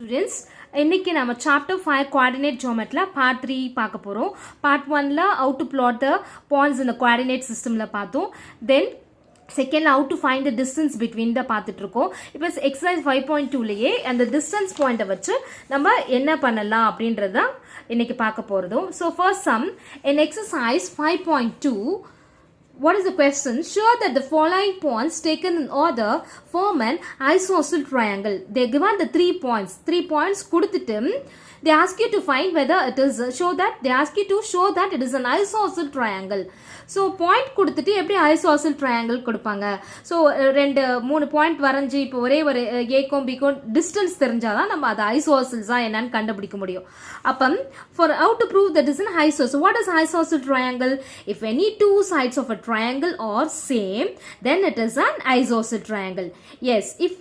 Students, இன்னைக்கு நம்ம chapter 5 coordinate geometry part 3 பார்க்க போறோம். Part 1 ல how to plot the points in the coordinate system ல பார்த்தோம். Then second how to find the distance between the பார்த்துட்டு இருக்கோம். இப்போ exercise 5.2 லயே அந்த distance point வச்சு நம்ம என்ன பண்ணலாம் அப்படின்றத இன்னைக்கு பார்க்க போறோம். So first sum in exercise 5.2, what is the question? Show that the following points taken in order form an isosceles triangle. They given the 3 points. 3 points கொடுத்துட்டு they ask you to find whether it is they ask you to show that it is an isosceles triangle. So point கொடுத்துட்டு எப்படி isosceles triangle கொடுப்பாங்க? So ரெண்டு மூணு point வரைஞ்சி இப்போ ஒரே ஒரு ஏக்கும் பிக்கும் டிஸ்டன்ஸ் தெரிஞ்சாதான் நம்ம அது ஐசோசெல்ஸா என்னன்னு கண்டுபிடிக்க முடியும். அப்பம் for how to prove that is an isosceles. What is isosceles triangle? If any two sides of a triangle are same, then it is an isosceles triangle. Yes, if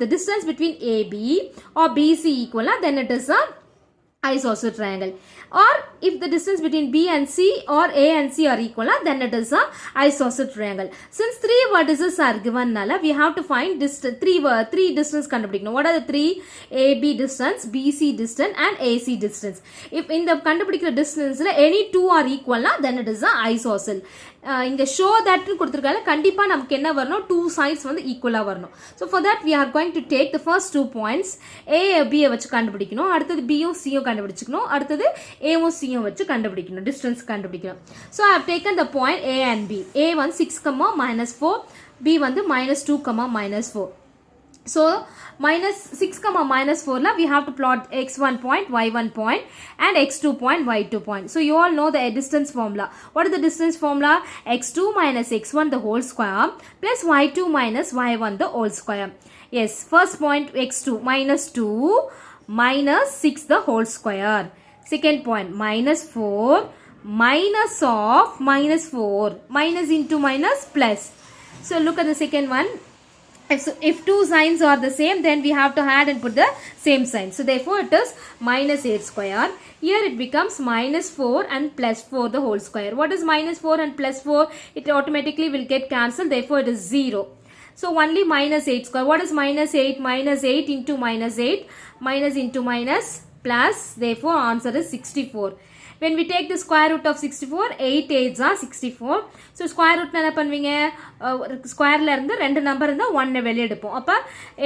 the distance between AB or BC equal, then it is a isosceles triangle. Or if the distance between B and C or A and C are equal, then it is a isosceles triangle. Since three vertices are given, we have to find three distance கண்டுபிடிக்கணும். What are the three? AB distance, BC distance and AC distance. If in the கண்டுபிடிக்கிற distance any two are equal, then it is a isosceles. இங்க show that கொடுத்திருக்காங்க. கண்டிப்பா நமக்கு என்ன வரணும்? Two sides வந்து equal வரணும். So for that we are going to take the first 2 points. A B வச்சு கண்டுபிடிக்கணும். அடுத்தது B யும் C யும் கண்டுபிடிச்சுக்கணும். அடுத்தது A யும் C யும் வச்சு கண்டுபிடிக்கணும். Distance கண்டுபிடிக்கணும். So I have taken the point A and B. A வந்து 6, -4. B வந்து -2, -4. So minus 6, -4 la we have to plot x1 point, y1 point and x2 point, y2 point. So you all know the distance formula. What is the distance formula? x2 minus x1 the whole square plus y2 minus y1 the whole square. Yes, first point x2 -2 minus 6 the whole square. Second point -4 minus of -4. Minus into minus plus. So look at the second one. If two signs are the same, then we have to add and put the same sign. So therefore it is -8 square. Here it becomes -4 and +4 the whole square. What is -4 and +4? It automatically will get cancelled. Therefore it is 0. So only -8 square. What is -8? -8 into -8. Minus into minus plus. Therefore answer is 64. When we take the square root of 64, 8 8s are 64. So square root என்ன பண்ணுவீங்க? ஸ்கொயர்ல இருந்து ரெண்டு number இருந்தா 1 வெளிய எடுப்போம். அப்ப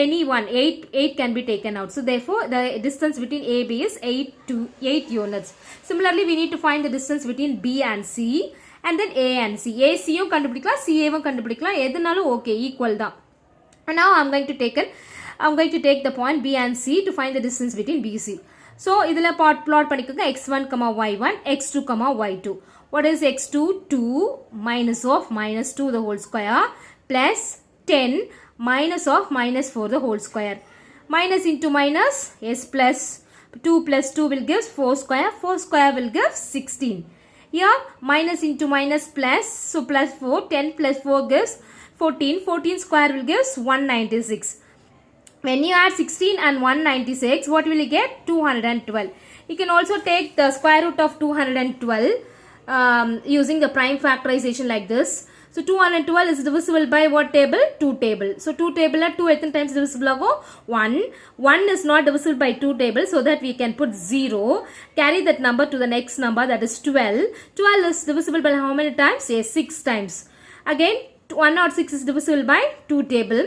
any one 8 can be taken out. So therefore the distance between AB is 8 units. Similarly we need to find the distance between B and C and then A and C. AC யும் கண்டுபிடிக்கலாம், CA வும் கண்டுபிடிக்கலாம். எதுனாலும் okay, equal தான். And now I'm going to take the point B and C to find the distance between BC. So idhula plot பண்ணிக்கோங்க x1, y1, x2, y2. What is x2? 2 minus of -2 the whole square plus 10 minus of -4 the whole square. Minus into minus, yes, plus 2 plus 2 will give 4 square. 4 square will give 16. Here minus into minus plus, so plus 4. 10 plus 4 gives 14. 14 square will give 196. When you add 16 and 196, what will you get? 212. You can also take the square root of 212 using the prime factorization like this. So 212 is divisible by what table? 2 table. So 2 table at 2 8 times divisible of 1. 1 is not divisible by 2 table, so that we can put 0. Carry that number to the next number, that is 12. 12 is divisible by how many times? Yes, 6 times. Again 106 is divisible by 2 table.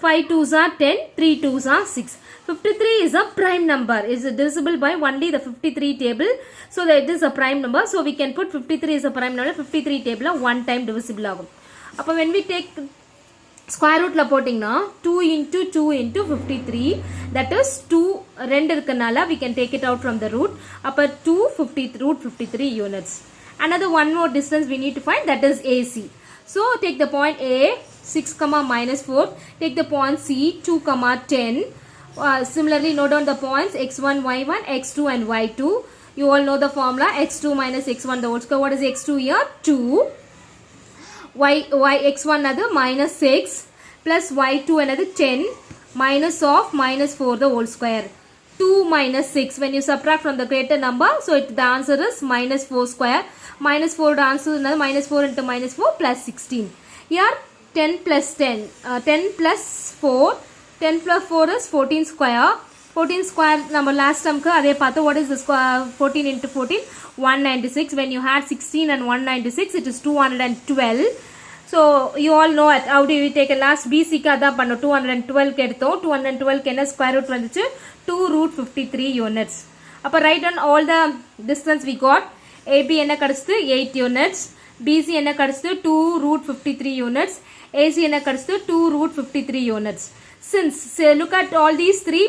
5 2s are 10, 3 2s are 6. 53 is a prime number. Is divisible by only the 53 table. So that it is a prime number. So we can put 53 is a prime number. 53 table one time divisible agum. Appo when we take square root la போட்டிங்கனா 2 into 2 into 53, that is 2 ரெண்டு இருக்கனால we can take it out from the root. அப்ப root 53 units. Another one more distance we need to find, that is AC. So take the point A 6, -4. Take the point C 2, 10. Similarly note down the points x1, y1, x2 and y2. You all know the formula, x2 minus x1 the whole square. What is x2 here? 2. X1 another -6 plus y2 another 10 minus of -4 the whole square. 2 minus 6. When you subtract from the greater number, so the answer is -4 square. -4 the answer is another -4 into -4 plus 16. Here 10 plus 10. 10 plus 4. 10 plus 4 is 14 square. 14 square நம்ம last termக்கு அதே பார்த்தோம். What is the square? 14 into 14 196. When you had 16 and 196 it is 212. So you all know it. How do you take a last BC க்கு அதான் பண்ணோம். 212 க்கு எடுத்தோம். 212 க்கு என்ன square root வந்துச்சு? 2 root 53 units. அப்ப write down all the distance we got. AB என்ன கிடைச்சது? 8 units. BC என்ன கிடைச்சது? 2 root 53 units. AC என்ன கிடைச்சது? 2 root 53 units. Since look at all these three,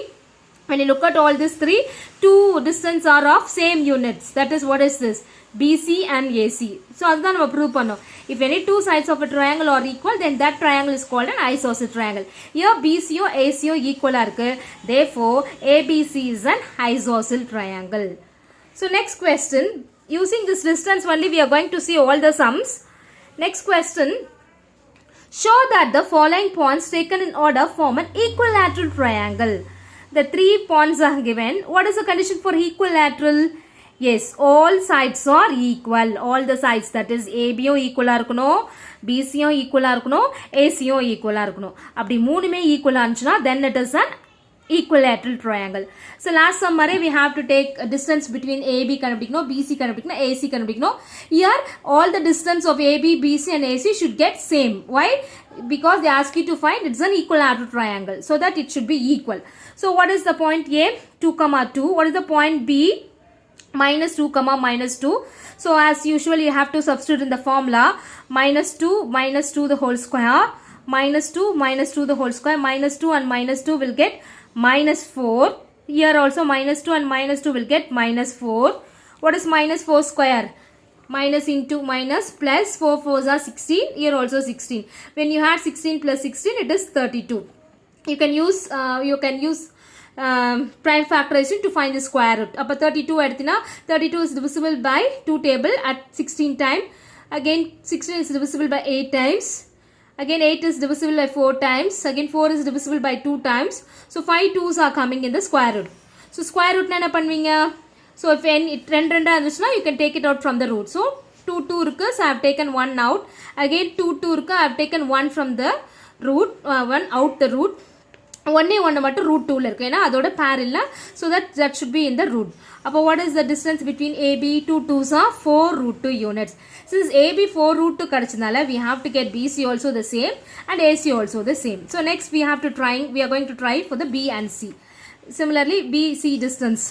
when you look at all these three, two distance are of same units. That is, what is this? BC and AC. So அதுதான் நம்ம prove பண்ணோம். If any two sides of a triangle are equal, then that triangle is called an isosceles triangle. Here BC or AC equal இருக்கு. Therefore, ABC is an isosceles triangle. So next question, using this distance only we are going to see all the sums. Next question, show that the following points taken in order form an equilateral triangle. The three points are given. What is the condition for equilateral? Yes, all sides are equal. All the sides, that is AB equal இருக்கணும், BC equal இருக்கணும், AC equal இருக்கணும். அப்படி மூணுமே equal ஆச்சுனா then it is an equilateral triangle. So last summary we have to take a distance between AB கண்டுபிடிக்கணும், BC கண்டுபிடிக்கணும், AC கண்டுபிடிக்கணும். Here all the distance of AB, BC and AC should get same. Why? Because they ask you to find it's an equilateral triangle, so that it should be equal. So what is the point A? 2, 2. What is the point B? Minus 2, minus 2. So as usual you have to substitute in the formula. Minus 2 the whole square. Minus 2 the whole square. Minus 2 and minus 2 will get minus 4. Here also minus 2 and minus 2 will get minus 4. What is minus 4 square? Minus into minus plus 4 4s are 16. Here also 16. When you had 16 plus 16 it is 32. You can use prime factorization to find the square root. Appa 32 எடுத்தினா 32 is divisible by 2 table at 16 time. Again 16 is divisible by 8 times. Again 8 is divisible by 4 times. Again 4 is divisible by 2 times. So 5 2s are coming in the square root. So square root என்ன பண்ணுவீங்க? So if it ரெண்டு இருந்துச்சுனா you can take it out from the root. So 2 இருக்கு, so I have taken 1 out. Again 2 இருக்கு, I have taken 1 from the root, 1 out the root. ஒன்று மட்டும் root 2ல இருக்கு, ஏன்னா அதோட pair இல்ல, so that should be in the root. அப்போ what is the distance between AB? 2 2s are 4 root 2 units. Since AB 4 root 2 கிடைச்சனால we have to get BC also the same and AC also the same. So next we are going to try for the B and C. Similarly BC distance.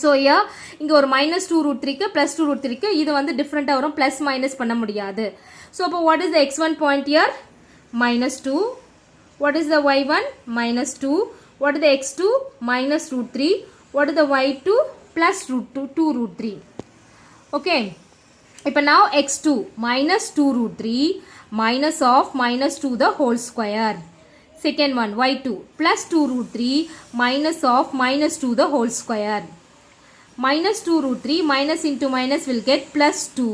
So here இங்க ஒரு minus 2 root 3 க்கு plus 2 root 3 க்கு இது வந்து different வரும், plus minus பண்ண முடியாது. So அப்போ what is the x1 point here? Minus 2. What is the y1? Minus 2. What is the x2? Minus root 3. What is the y2? Plus root 2 root 3. Okay. இப்போ now x2 minus 2 root 3 minus of minus 2 the whole square. Second one y2 plus 2 root 3 minus of minus 2 the whole square. Minus 2 root 3 minus into minus will get plus 2.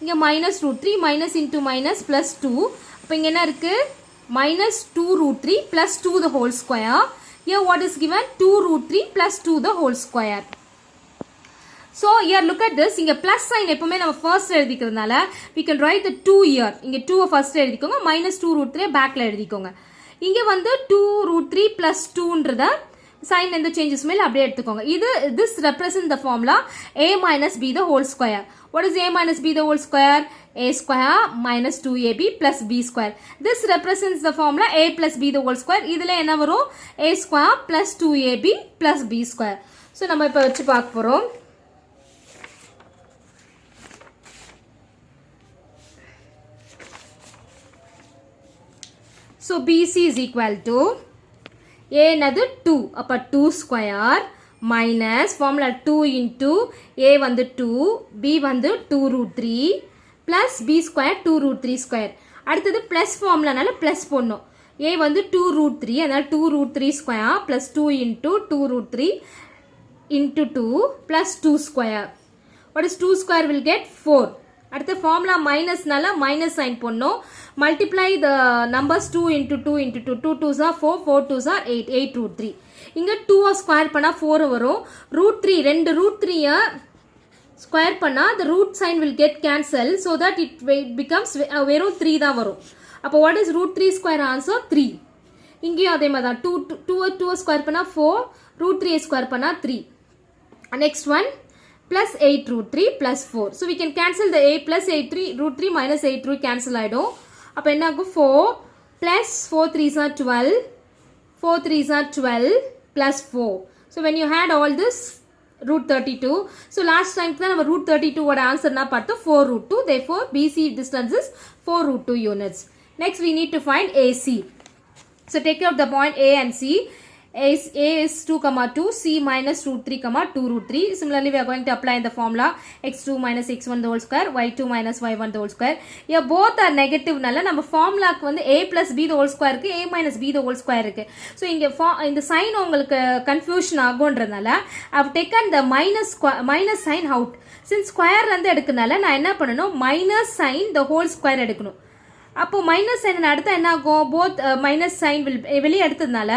இங்க minus root 3 minus into minus plus 2. அப்போ இங்க என்ன இருக்கு? Minus 2 root 3 plus 2 the whole square. Here what is given? 2 root 3 plus 2 the whole square. So here look at this. இங்க plus sign எப்பவுமே நம்ம first எழுதிக்கிறதுனால we can write the 2 here. இங்க 2 first எழுதிக்கோங்க, minus 2 root 3 backல எழுதிக்கோங்க. இங்க வந்து 2 root 3 plus 2ன்றத sign எந்த changes மேல அப்படியே எடுத்துக்கோங்க. This represents the formula a minus b the whole square. What is a minus b the whole square? A square minus 2ab plus b square. This represents the formula a plus b the whole square. இதுல என்ன வரும்? a square plus 2ab plus b square. So நம்ம இப்ப வச்சு பார்க்க போறோம். So BC is equal to a என்னது 2. அப்ப 2 square minus formula 2 into a வந்து 2, b வந்து 2 root 3 plus b square 2 root 3 square. அடுத்தது plus formulaனால plus போடணும். a வந்து 2 root 3, அதனால 2 root 3 square plus 2 into 2 root 3 into 2 plus 2 square. What is 2 square will get 4. அடுத்த formula minus நால minus sign போடணும். Multiply the numbers 2 into 2 into 2. 2 2s are 4, 4 2s are 8, 8 root 3. இங்க 2 square பண்ணா 4 வரும். root 3 ரெண்டு root 3 square பண்ணா the root sign will get cancelled, so that it becomes வெறும் 3 தான் வரும். அப்போ what is root 3 square answer? 3. இங்கேயும் அதே மாதிரி தான் 2 ஸ்கொயர் பண்ணால் 4 root 3 ஸ்கொயர் பண்ணால் 3 next one plus 8 root 3 plus 4 so we can cancel the 8 plus 8 3 root 3 minus 8 root cancel ஆயிடும் அப்போ என்ன ஆகும் 4 plus 4 3s are 12 4 3s are 12 plus 4 so when you had all this root 32 so last time தான் நம்ம root 32 ஓட ஆன்சர்னா பார்த்தோம் 4 root 2 therefore BC distance is 4 root 2 units next we need to find AC so take out the point A and C A is 2 comma 2 C minus root 3 comma 2 root 3 similarly we are going to apply in the formula x2 minus x1 the whole square y2 minus y1 the whole square here both are negative nalla நம்ம ஃபார்முலாக்கு வந்து a plus b the whole square இருக்கு a minus b the whole square இருக்கு so இந்த sign உங்களுக்கு confusion ஆகும்ன்றதால I've taken the minus sign out since square வந்து எடுக்கனால நான் என்ன பண்ணனும் minus sign the whole square எடுக்கணும் அப்போ மைனஸ் சைன் அடுத்து என்ன ஆகும் போத் மைனஸ் சைன் வெளியே எடுத்ததுனால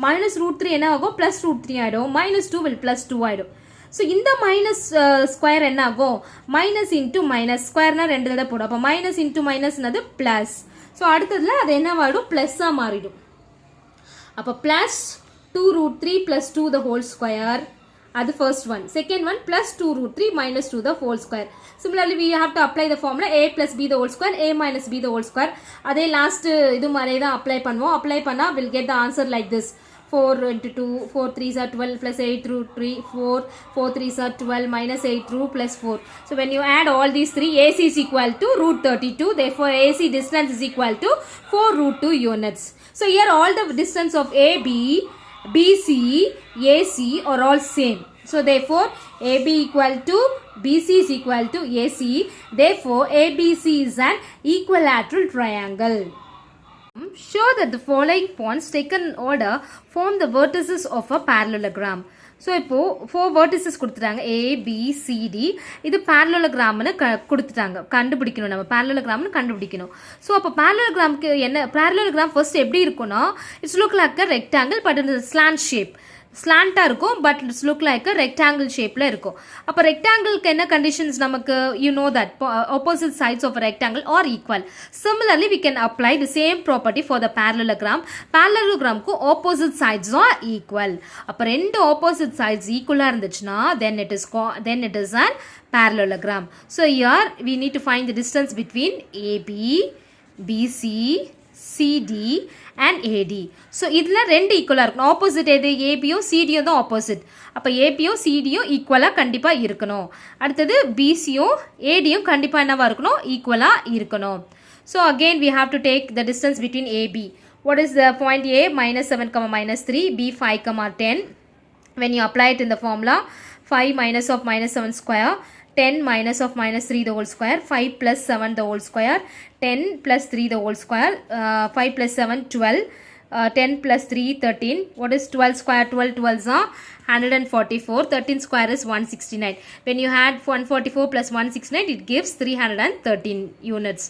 minus root 3 என்ன ஆகும் plus root 3 ஆயிடும் minus 2 will plus 2 ஆயிடும் ஸோ இந்த மைனஸ் ஸ்கொயர் என்ன ஆகும் மைனஸ் இன்டூ மைனஸ் ஸ்கொயர்னா ரெண்டு தடவை போடும் அப்போ மைனஸ் இன்டூ மைனஸ்னது பிளஸ் ஸோ அடுத்ததுல அது என்னவாயிடும் பிளஸ்ஸாக மாறிடும் அப்போ plus 2 root 3 plus 2 the whole square அது first one second one plus 2 root 3 minus 2 the whole square similarly we have to apply the formula a plus b the whole square a minus b the whole square அதே last இது மாதிரி தான் apply பண்ணுவோம் apply பண்ணா we'll get the answer like this 4 into 2 4 3s are 12 plus 8 root 3 4 3s are 12 minus 8 root plus 4 so when you add all these three AC is equal to root 32 therefore AC distance is equal to 4 root 2 units so here all the distance of AB BC, AC are all same. So therefore, AB equal to BC is equal to AC. Therefore, ABC is an equilateral triangle. Show that the following points taken in order form the vertices of a parallelogram. So இப்போது 4 vertices கொடுத்துட்டாங்க ABCD இது parallelogramனு கொடுத்துட்டாங்க கண்டுபிடிக்கணும் நம்ம parallelogramனு கண்டுபிடிக்கணும் so அப்போ parallelogramக்கு என்ன parallelogram first எப்படி இருக்கும்னா it's look like a rectangle but in slant shape ஸ்லாண்டாக இருக்கும் but it's look like a rectangle ஷேப்பில் இருக்கும் அப்போ ரெக்டாங்கிள்க்கு என்ன கண்டிஷன்ஸ் நமக்கு you know that opposite sides of rectangle are equal similarly we can apply the same property for the parallelogram opposite sides are equal அப்போ ரெண்டு ஆப்போசிட் சைட்ஸ் ஈக்குவலாக இருந்துச்சுன்னா then it is an parallelogram so here we need to find the distance between AB BC CD and AD so இதில் ரெண்டு ஈக்குவலாக இருக்கணும் opposite எது ஏபியும் சிடியும் தான் ஆப்போசிட் அப்போ ஏபியும் சிடியும் ஈக்குவலாக கண்டிப்பாக இருக்கணும் அடுத்தது பிசியும் ஏடியும் கண்டிப்பாக என்னவா இருக்கணும் ஈக்குவலாக இருக்கணும் so again we have to take the distance between AB what is the point A minus 7 comma minus 3 B 5 comma 10 when you apply it in the formula 5 minus of minus 7 square 10 minus of minus 3 the whole square 5 plus 7 the whole square 10 plus 3 the whole square 5 plus 7 12 10 plus 3 13 what is 12 square 12 12s are 144 13 square is 169 when you add 144 plus 169 it gives 313 units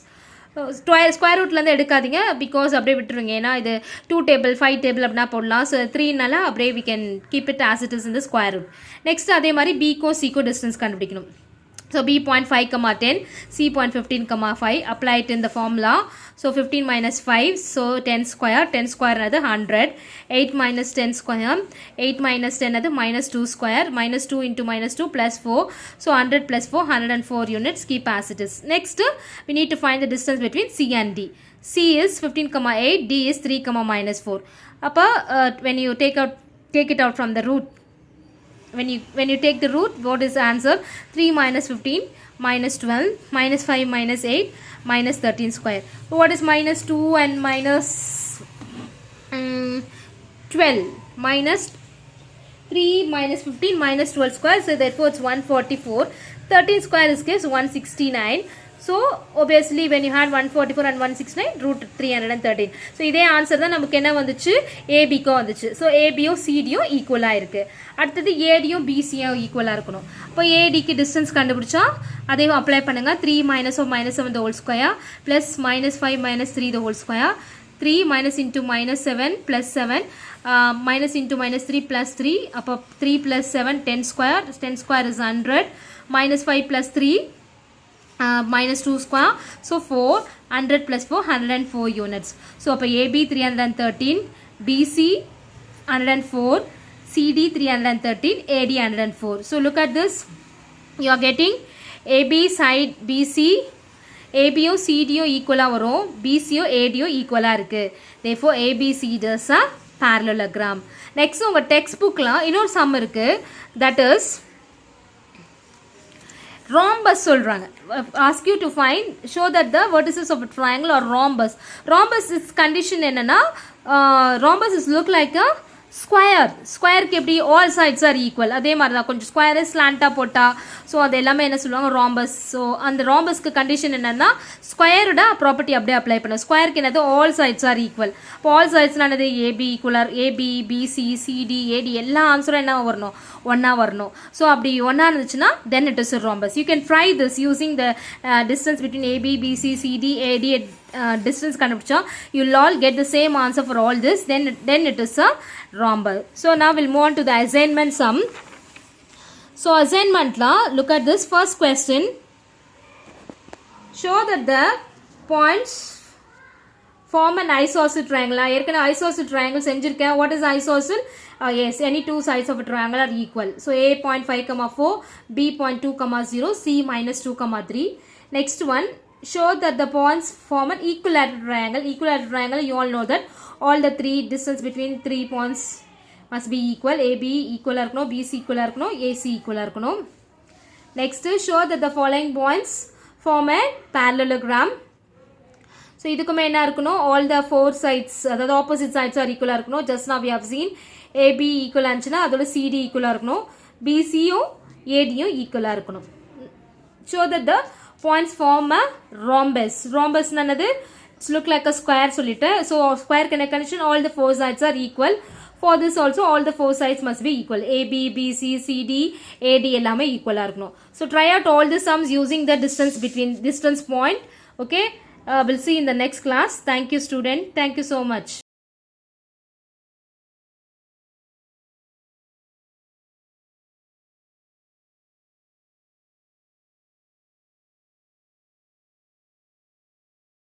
square ரூட்லேருந்து எடுக்காதீங்க because அப்படியே விட்டுருங்க ஏன்னா இது 2 table 5 table அப்படின்னா போடலாம் so 3னால அப்படியே we can keep it as it is in the square root next அதே மாதிரி பிக்கோ சிக்கோ டிஸ்டன்ஸ் கண்டுபிடிக்கணும் so B 0.5 comma 10 C 0.15 comma 5 apply it in the formula so 15 minus 5 so 10 square another 100 8 minus 10 square 8 minus 10 another minus 2 square minus 2 into minus 2 plus 4 so 100 plus 4 104 units keep as it is next we need to find the distance between C and D C is 15 comma 8 D is 3 comma minus 4 appa when you take it out from the root when you take the root what is the answer 3 minus 15 minus 12 minus 5 minus 8 minus 13 square so what is minus 2 and minus 12 minus 3 minus 15 minus 12 square so therefore it's 144 13 square is gives 169 so obviously when you had 144 and 169 root 313 so இதே answer தான் நமக்கு என்ன வந்துச்சு ஏபிக்கும் வந்துச்சு so ஏபியும் சிடியும் ஈக்குவலாக இருக்குது அடுத்தது ஏடியும் பிசியும் ஈக்குவலாக இருக்கணும் இப்போ ஏடிக்கு டிஸ்டன்ஸ் கண்டுபிடிச்சா அதையும் அப்ளை பண்ணுங்கள் 3 minus of minus 7 the whole square plus minus 5 minus 3 the whole square 3 minus into minus 7 plus 7 minus into minus 3 plus 3 அப்போ 3 plus 7 10 square is 100 minus 5 plus 3 minus 2 square so 4 100 plus 4 104 units so அப்போ AB 313 BC 104, CD 313, AD 104. So look at this. You are getting AB side BC, ABO CDO equal வரும், BCO ADO equal இருக்கு. Therefore ABC is a parallelogram. Next உங்க textbookல இன்னொரு sum இருக்கு. That is rhombus சொல்றாங்க. Ask you to find, show that the vertices of a triangle or rhombus. Rhombus is condition என்னன்னா rhombus is look like a square. ஸ்கொயருக்கு எப்படி all sides are equal, அதே மாதிரி தான் கொஞ்சம் ஸ்கொயரை ஸ்லாண்டாக போட்டால் ஸோ அது எல்லாமே என்ன சொல்லுவாங்க ராம்பஸ். ஸோ அந்த ராம்பஸ்க்கு கண்டிஷன் என்னென்னா ஸ்கொயரோட ப்ராப்பர்ட்டி அப்படியே அப்ளை பண்ணும். ஸ்கொயருக்கு என்னது ஆல் சைட்ஸ் ஆர் ஈக்குவல். இப்போ ஆல் சைட்ஸ்னானது ஏபி ஈக்குவலர், ஏபி பிசி சிடி ஏடி எல்லா ஆன்சரும் என்ன வரணும், ஒன்றா வரணும். ஸோ அப்படி ஒன்றா இருந்துச்சுன்னா then it is a rhombus. You can try this using the distance between AB, BC, CD, AD distance கண்டுபிடிச்சா you will all get the same answer for all this. Then it is a rhombus. So now we'll move on to the assignment sum. So assignment la, look at this first question. Show that the points form an isosceles triangle. ஏற்கனவே isosceles triangle செஞ்சிருக்கேன். What is isosceles? Yes, any two sides of a triangle are equal. So A 0.5, 4, B 0.2, 0, C -2, 3. Next one, show that the points form an equilateral triangle. Equilateral triangle, you all know that all the three distance between three points must be equal. AB equal இருக்கணும், BC equal இருக்கணும், AC equal இருக்கணும். Next, show that the following points form a parallelogram. So இதுக்குமே என்ன இருக்கணும், all the four sides, அதாவது opposite sides are equal இருக்கணும். Just now we have seen AB equal ஆச்சுன்னா அதோட CD equal இருக்கணும், BCயும் ADயும் equal இருக்கணும். Show that the points form a rhombus. Rhombus nanadu, it's look like a square solita. So square connection, all the four sides are equal. For this also all the four sides must be equal. AB, BC, CD, AD ellame equal இருக்கணும். So try out all the sums using the distance point. Okay, we'll see in the next class. Thank you student. Thank you so much.